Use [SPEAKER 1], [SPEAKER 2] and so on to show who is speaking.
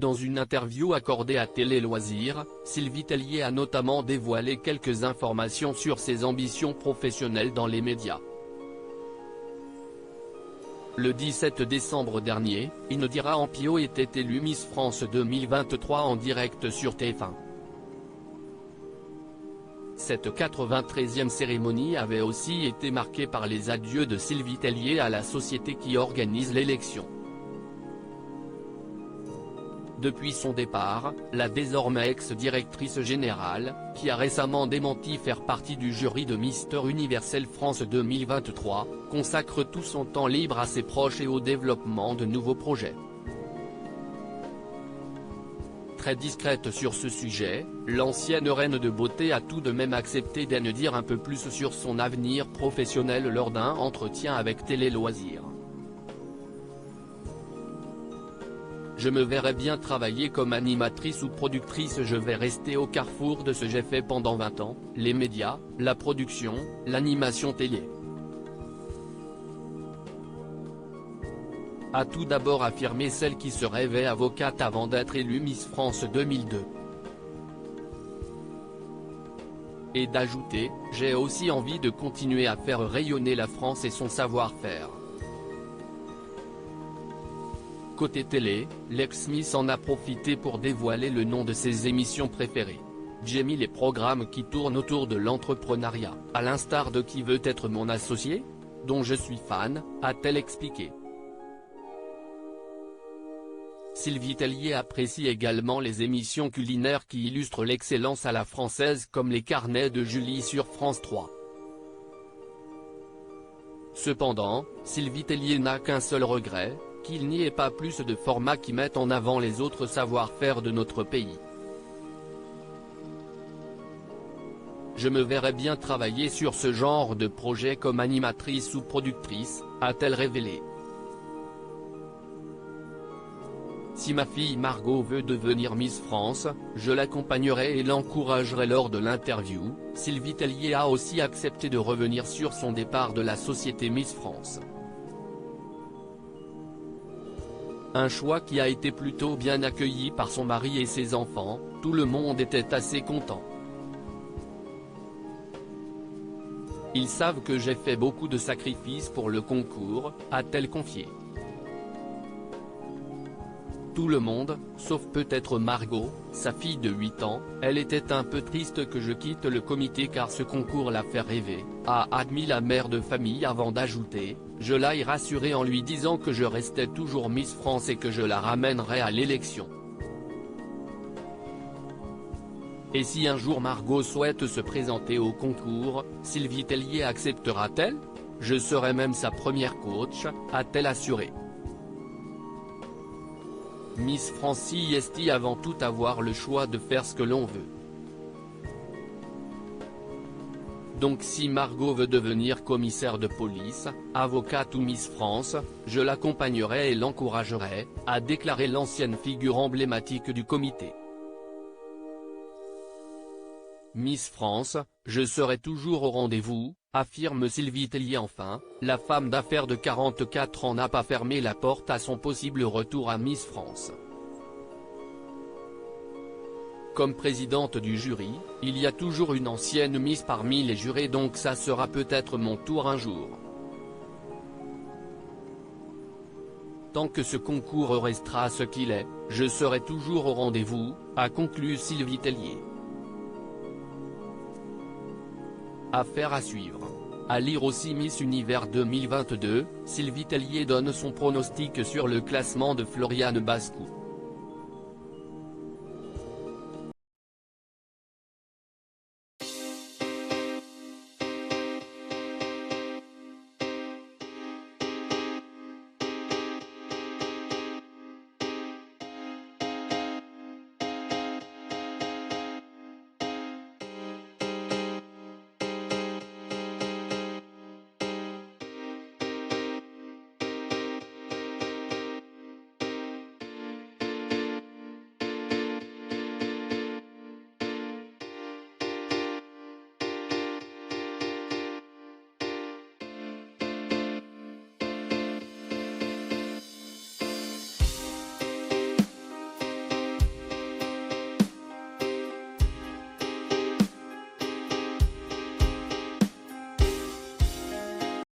[SPEAKER 1] Dans une interview accordée à Télé Loisirs, Sylvie Tellier a notamment dévoilé quelques informations sur ses ambitions professionnelles dans les médias. Le 17 décembre dernier, Indira Ampio était élue Miss France 2023 en direct sur TF1. Cette 93e cérémonie avait aussi été marquée par les adieux de Sylvie Tellier à la société qui organise l'élection. Depuis son départ, la désormais ex-directrice générale, qui a récemment démenti faire partie du jury de Mister Universel France 2023, consacre tout son temps libre à ses proches et au développement de nouveaux projets. Très discrète sur ce sujet, l'ancienne reine de beauté a tout de même accepté d'en dire un peu plus sur son avenir professionnel lors d'un entretien avec Télé Loisirs. Je me verrais bien travailler comme animatrice ou productrice. Je vais rester au carrefour de ce que j'ai fait pendant 20 ans, les médias, la production, l'animation télé. A tout d'abord affirmé celle qui se rêvait avocate avant d'être élue Miss France 2002. Et d'ajouter, j'ai aussi envie de continuer à faire rayonner la France et son savoir-faire. Côté télé, l'ex-Miss en a profité pour dévoiler le nom de ses émissions préférées. J'ai mis les programmes qui tournent autour de l'entrepreneuriat, à l'instar de Qui veut être mon associé, dont je suis fan, a-t-elle expliqué. Sylvie Tellier apprécie également les émissions culinaires qui illustrent l'excellence à la française comme Les Carnets de Julie sur France 3. Cependant, Sylvie Tellier n'a qu'un seul regret, qu'il n'y ait pas plus de formats qui mettent en avant les autres savoir-faire de notre pays. Je me verrais bien travailler sur ce genre de projet comme animatrice ou productrice, a-t-elle révélé. Si ma fille Margot veut devenir Miss France, je l'accompagnerai et l'encouragerai. Lors de l'interview, Sylvie Tellier a aussi accepté de revenir sur son départ de la société Miss France. Un choix qui a été plutôt bien accueilli par son mari et ses enfants, tout le monde était assez content. Ils savent que j'ai fait beaucoup de sacrifices pour le concours, a-t-elle confié. Tout le monde, sauf peut-être Margot, sa fille de 8 ans, elle était un peu triste que je quitte le comité car ce concours l'a fait rêver, a admis la mère de famille avant d'ajouter, je l'ai rassurée en lui disant que je restais toujours Miss France et que je la ramènerais à l'élection. Et si un jour Margot souhaite se présenter au concours, Sylvie Tellier acceptera-t-elle? Je serai même sa première coach, a-t-elle assuré. Miss France est avant tout avoir le choix de faire ce que l'on veut. Donc si Margot veut devenir commissaire de police, avocate ou Miss France, je l'accompagnerai et l'encouragerai, a déclaré l'ancienne figure emblématique du comité. Miss France, je serai toujours au rendez-vous, affirme Sylvie Tellier. Enfin, la femme d'affaires de 44 ans n'a pas fermé la porte à son possible retour à Miss France. Comme présidente du jury, il y a toujours une ancienne Miss parmi les jurés, donc ça sera peut-être mon tour un jour. Tant que ce concours restera ce qu'il est, je serai toujours au rendez-vous, a conclu Sylvie Tellier. Affaire à suivre. À lire aussi Miss Univers 2022, Sylvie Tellier donne son pronostic sur le classement de Floriane Bascou.